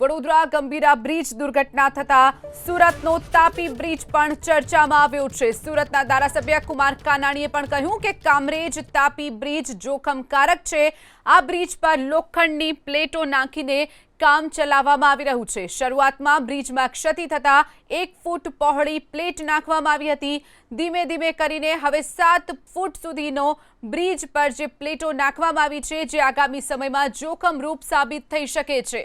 Vadodara Gambhira bridge દુર્ઘટના થતા સુરતનો તાપી બ્રિજ પણ ચર્ચામાં આવ્યો છે। સુરતના ધારાસભ્ય કુમાર કાનાણીએ પણ કહ્યું કે કામરેજ તાપી બ્રિજ જોખમકારક છે। આ બ્રિજ પર લોખંડની પ્લેટો નાખીને કામ ચલાવવામાં આવી રહ્યું છે। શરૂઆતમાં બ્રિજમાં ક્ષતિ થતા 1 ફૂટ પહોળી પ્લેટ નાખવામાં આવી હતી। ધીમે ધીમે કરીને હવે 7 ફૂટ સુધીનો બ્રિજ પર જે પ્લેટો નાખવામાં આવી છે, જે આગામી સમયમાં જોખમરૂપ સાબિત થઈ શકે છે।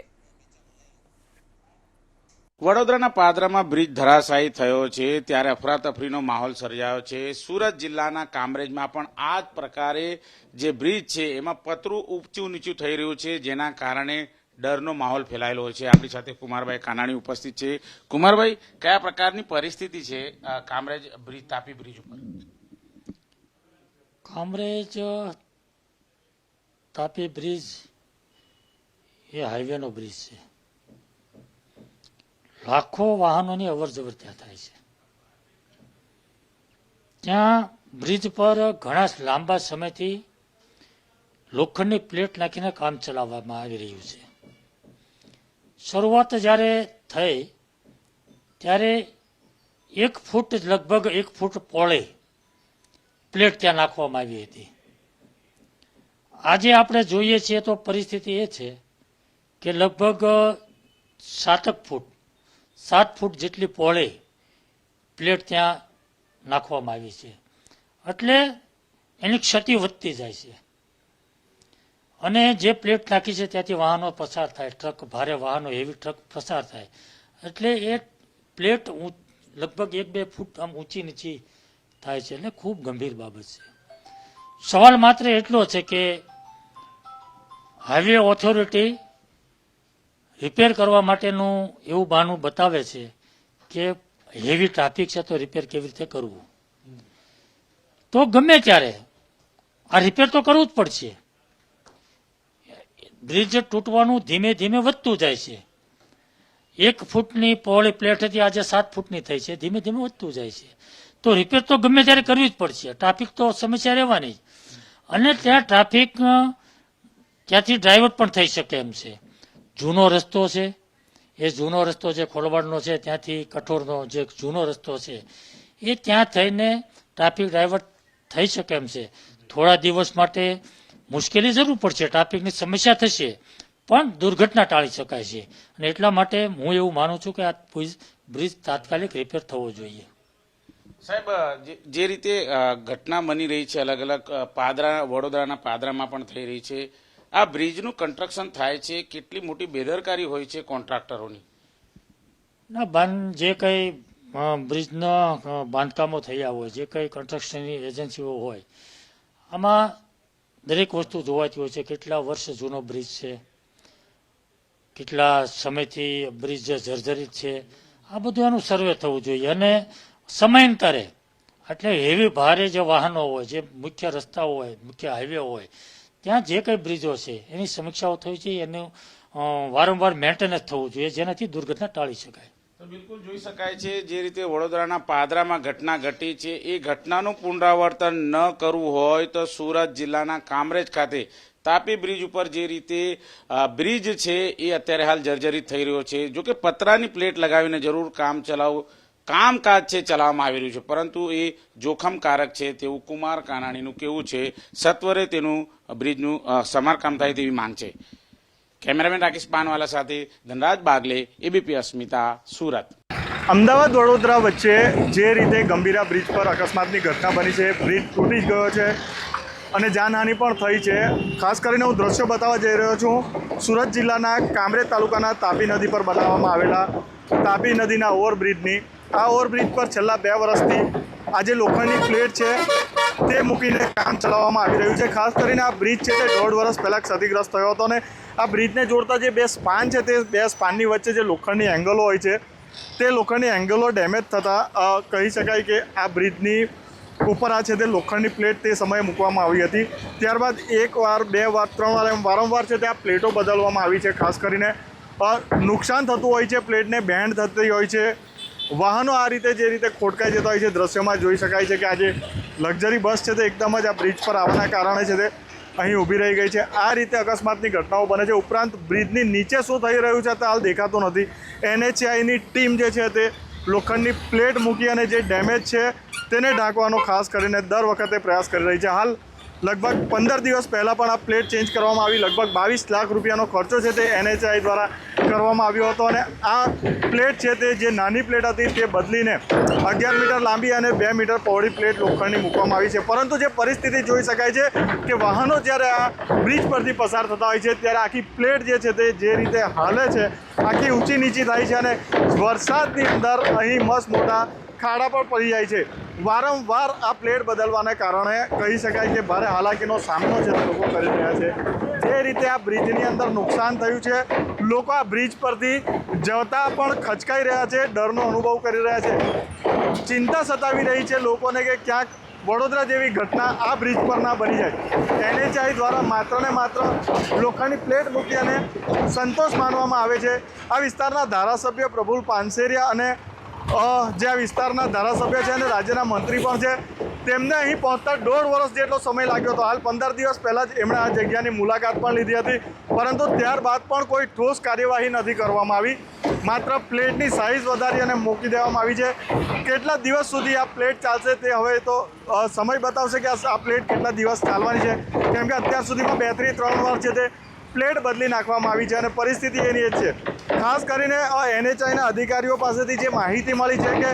વડોદરાના પાદરામાં બ્રિજ ધરાશાયી થયો છે ત્યારે અફરાતફરીનો માહોલ સર્જાયો છે। સુરત જિલ્લાના કામરેજમાં પણ આ જ પ્રકારે જે બ્રિજ છે એમાં પતરું ઊંચું નીચું થઈ રહ્યું છે, જેના કારણે ડરનો માહોલ ફેલાયેલો છે। આપણી સાથે કુમારભાઈ કાનાણી ઉપસ્થિત છે। કુમારભાઈ, કયા પ્રકારની પરિસ્થિતિ છે કામરેજ બ્રિજ તાપી બ્રિજ ઉપર? કામરેજ તાપી બ્રિજ એ હાઈવેનો બ્રિજ છે। લાખો વાહનોની અવરજવર ત્યાં થાય છે। ત્યાં બ્રિજ પર ઘણા લાંબા સમયથી લોખંડની પ્લેટ નાખીને કામ ચલાવવામાં આવી રહ્યું છે। શરૂઆત જ્યારે થઈ ત્યારે 1 ફૂટ લગભગ 1 ફૂટ પહોળે પ્લેટ ત્યાં નાખવામાં આવી હતી। આજે આપણે જોઈએ છીએ તો પરિસ્થિતિ એ છે કે લગભગ 7 ફૂટ જેટલી પહોળે પ્લેટ ત્યાં નાખવામાં આવી છે, એટલે એની ક્ષતિ વધતી જાય છે। અને જે પ્લેટ નાખી છે ત્યાંથી વાહનો પસાર થાય, ટ્રક, ભારે વાહનો, હેવી ટ્રક પસાર થાય, એટલે એ પ્લેટ લગભગ 1-2 ફૂટ આમ ઊંચી નીચી થાય છે, એટલે ખૂબ ગંભીર બાબત છે। સવાલ માત્ર એટલો છે કે હાઈવે ઓથોરિટી રિપેર કરવા માટેનું એવું બહાનું બતાવે છે કે હેવી ટ્રાફિક છે તો રિપેર કેવી રીતે કરવું, તો ગમે ત્યારે આ રિપેર તો કરવું જ પડશે। બ્રિજ તૂટવાનું ધીમે ધીમે વધતું જાય છે। 1 ફૂટની પહોળી પ્લેટ હતી, આજે 7 ફૂટની થઈ છે, ધીમે ધીમે વધતું જાય છે, તો રિપેર તો ગમે ત્યારે કરવી જ પડશે। ટ્રાફિક તો સમસ્યા રહેવાની જ, અને ત્યાં ટ્રાફિક ત્યાંથી ડાયવર્ટ પણ થઈ શકે એમ છે। જૂનો રસ્તો છે, એ જૂનો રસ્તો જે ખોલવાડનો છે ત્યાંથી કઠોરનો જે જૂનો રસ્તો છે એ ત્યાં થઈને ટ્રાફિક ડાયવર્ટ થઈ શકે એમ છે। થોડા દિવસ માટે મુશ્કેલી જરૂર પડશે, ટ્રાફિકની સમસ્યા થશે, પણ દુર્ઘટના ટાળી શકાય છે, અને એટલા માટે હું એવું માનું છું કે આ બ્રિજ તાત્કાલિક રિપેર થવો જોઈએ। સાહેબ, જે રીતે ઘટના બની રહી છે, અલગ અલગ વડોદરાના પાદરામાં પણ થઈ રહી છે, આ બ્રિજનું કન્સ્ટ્રક્શન થાય છે, કેટલી મોટી બેદરકારી હોય છે કોન્ટ્રાક્ટરોની? ના, જે કંઈ બ્રિજના બાંધકામો થયા હોય, જે કંઈ કન્સ્ટ્રક્શનની એજન્સીઓ હોય, આમાં દરેક વસ્તુ જોવાતી હોય છે। કેટલા વર્ષ જૂનો બ્રિજ છે, કેટલા સમયથી બ્રિજ જર્જરિત છે, આ બધું એનું સર્વે થવું જોઈએ, અને સમયાંતરે, એટલે હેવી ભારે જે વાહનો હોય, જે મુખ્ય રસ્તાઓ હોય, મુખ્ય હાઈવે હોય, ત્યાં જે કંઈ બ્રિજો છે એની સમીક્ષાઓ થવી જોઈએ, એનું વારંવાર મેન્ટેનન્સ થવું જોઈએ, જેનાથી દુર્ઘટના ટાળી શકાય। તો બિલકુલ જોઈ શકાય છે જે રીતે વડોદરાના પાદરામાં ઘટના ઘટી છે, એ ઘટનાનું પુનરાવર્તન ન કરવું હોય તો સુરત જિલ્લાના કામરેજ ખાતે તાપી બ્રિજ ઉપર જે રીતે બ્રિજ છે એ અત્યારે હાલ જર્જરિત થઈ રહ્યો છે। જો કે પતરાની પ્લેટ લગાવીને જરૂર કામકાજ છે ચલાવવામાં આવી રહ્યું છે, પરંતુ એ જોખમકારક છે તેવું કુમાર કાનાણીનું કહેવું છે। સત્વરે તેનું બ્રિજનું સમારકામ થાય તેવી માંગ છે। કેમેરામેન રાકેશ પાનવાલા સાથે ધનરાજ બાગલે, એબીપી અસ્મિતા, સુરત। અમદાવાદ વડોદરા વચ્ચે જે રીતે ગંભીરા બ્રિજ પર અકસ્માતની ઘટના બની છે, બ્રિજ તૂટી ગયો છે અને જાનહાનિ પણ થઈ છે। ખાસ કરીને હું દ્રશ્યો બતાવવા જઈ રહ્યો છું સુરત જિલ્લાના કામરેજ તાલુકાના તાપી નદી પર બનાવવામાં આવેલા તાપી નદીના ઓવરબ્રિજની। આ ઓવરબ્રિજ પર છેલ્લા 2 વર્ષથી આ જે લોખંડની પ્લેટ છે તે મૂકીને કામ ચલાવવામાં આવી રહ્યું છે। ખાસ કરીને આ બ્રિજ છે તે 1.5 વર્ષ પહેલાં ક્ષતિગ્રસ્ત થયો હતો, અને આ બ્રિજને જોડતા જે 2 સ્પાન છે તે 2 સ્પાનની વચ્ચે જે લોખંડની એંગલો હોય છે તે લોખંડની એંગલો ડેમેજ થતાં કહી શકાય કે આ બ્રિજની ઉપર આ છે તે લોખંડની પ્લેટ તે સમયે મૂકવામાં આવી હતી। ત્યારબાદ 1 વાર, 2 વાર, 3 વાર એમ વારંવાર છે તે આ પ્લેટો બદલવામાં આવી છે। ખાસ કરીને નુકસાન થતું હોય છે, પ્લેટને બેન્ડ થતી હોય છે, વાહનો આ રીતે જે રીતે ખોટકાઈ જતા હોય છે, દ્રશ્યમાં જોઈ શકાય છે કે આજે લક્ઝરી બસ છે તે એકદમ જ આ બ્રિજ પર આવવાના કારણે છે તે અહીં ઊભી રહી ગઈ છે. આ રીતે અકસ્માતની ઘટનાઓ બને છે. ઉપરાંત બ્રિજની નીચે શું થઈ રહ્યું છે તે હાલ દેખાતું નથી. NHAIની ટીમ જે છે તે લોખંડની પ્લેટ મૂકી અને જે ડેમેજ છે તેને ઢાંકવાનો ખાસ કરીને દર વખતે પ્રયાસ કરી રહી છે. હાલ લગભગ 15 દિવસ પહેલાં પણ આ પ્લેટ ચેન્જ કરવામાં આવી. લગભગ 22 લાખ રૂપિયાનો ખર્ચો છે તે NHAI દ્વારા કરવામાં આવ્યો હતો અને આ પ્લેટ છે તે જે નાની પ્લેટ હતી તે બદલીને 11 મીટર લાંબી અને 2 મીટર પહોળી પ્લેટ લોખંડની મૂકવામાં આવી છે. પરંતુ જે પરિસ્થિતિ જોઈ શકાય છે કે વાહનો જ્યારે આ બ્રિજ પરથી પસાર થતા હોય છે ત્યારે આખી પ્લેટ જે છે તે જે રીતે હાલે છે આખી ઊંચી નીચી થાય છે અને વરસાદની અંદર અહીં મસ્ત મોટા ખાડા પણ પડી જાય છે. વારંવાર આ પ્લેટ બદલવાને કારણે કહી શકાય કે ભારે હાલાકીનો સામનો છે તે લોકો કરી રહ્યા છે. જે રીતે આ બ્રિજની અંદર નુકસાન થયું છે, લોકો આ બ્રિજ પરથી જતા પણ ખચકાઈ રહ્યા છે, ડરનો અનુભવ કરી રહ્યા છે. ચિંતા સતાવી રહી છે લોકોને કે ક્યાંક વડોદરા જેવી ઘટના આ બ્રિજ પર ના બની જાય. NHAI દ્વારા માત્ર ને માત્ર લોખંડની પ્લેટ મૂકી અને સંતોષ માનવામાં આવે છે. આ વિસ્તારના ધારાસભ્ય પ્રફુલ પાનસેરિયા અને જે આ વિસ્તારના ધારાસભ્ય છે અને રાજ્યના મંત્રી પણ છે, તેમને અહીં પહોંચતા 1.5 વર્ષ જેટલો સમય લાગ્યો હતો. હાલ 15 દિવસ પહેલાં જ એમણે આ જગ્યાની મુલાકાત પણ લીધી હતી, પરંતુ ત્યારબાદ પણ કોઈ ઠોસ કાર્યવાહી નથી કરવામાં આવી. માત્ર પ્લેટની સાઇઝ વધારી અને મૂકી દેવામાં આવી છે. કેટલા દિવસ સુધી આ પ્લેટ ચાલશે તે હવે તો સમય બતાવશે કે આ પ્લેટ કેટલા દિવસ ચાલવાની છે, કેમ કે અત્યાર સુધીમાં 2 થી 3 વાર છે તે પ્લેટ બદલી નાખવામાં આવી છે અને પરિસ્થિતિ એની જ છે. ખાસ કરીને NHAIના અધિકારીઓ પાસેથી જે માહિતી મળી છે કે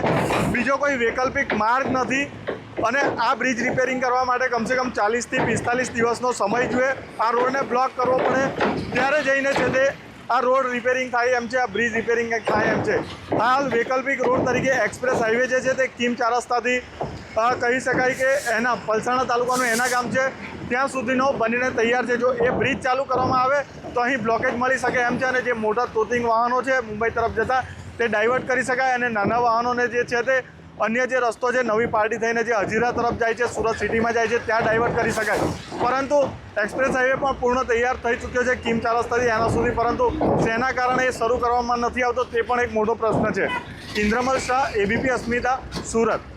બીજો કોઈ વૈકલ્પિક માર્ગ નથી અને આ બ્રિજ રિપેરિંગ કરવા માટે કમસે કમ 40 થી 45 દિવસનો સમય જોઈએ. આ રોડને બ્લોક કરવો પડે ત્યારે જઈને છે તે આ રોડ રિપેરિંગ થાય એમ છે, આ બ્રિજ રિપેરિંગ થાય એમ છે. હાલ વૈકલ્પિક રોડ તરીકે એક્સપ્રેસ હાઈવે જે છે તે કીમ 4 રસ્તાથી કહી શકાય કે એના પલસાણા તાલુકાનું એના ગામ છે ત્યાં સુધીનો બનીને તૈયાર છે. જો એ બ્રિજ ચાલુ કરવામાં આવે તો અહીં બ્લોકેજ મળી શકે એમ છે અને જે મોટા તોતિંગ વાહનો છે મુંબઈ તરફ જતા તે ડાયવર્ટ કરી શકાય અને નાના વાહનોને જે છે તે અન્ય જે રસ્તો છે નવી પાર્ટી થઈને જે હજીરા તરફ જાય છે, સુરત સિટીમાં જાય છે ત્યાં ડાયવર્ટ કરી શકાય. પરંતુ એક્સપ્રેસ હાઈવે પણ પૂર્ણ તૈયાર થઈ ચૂક્યો છે કીમ 4 રસ્તાથી એના સુધી, પરંતુ શેના કારણે એ શરૂ કરવામાં નથી આવતો તે પણ એક મોટો પ્રશ્ન છે. ઇન્દ્રમલ શાહ, ABP અસ્મિતા, સુરત.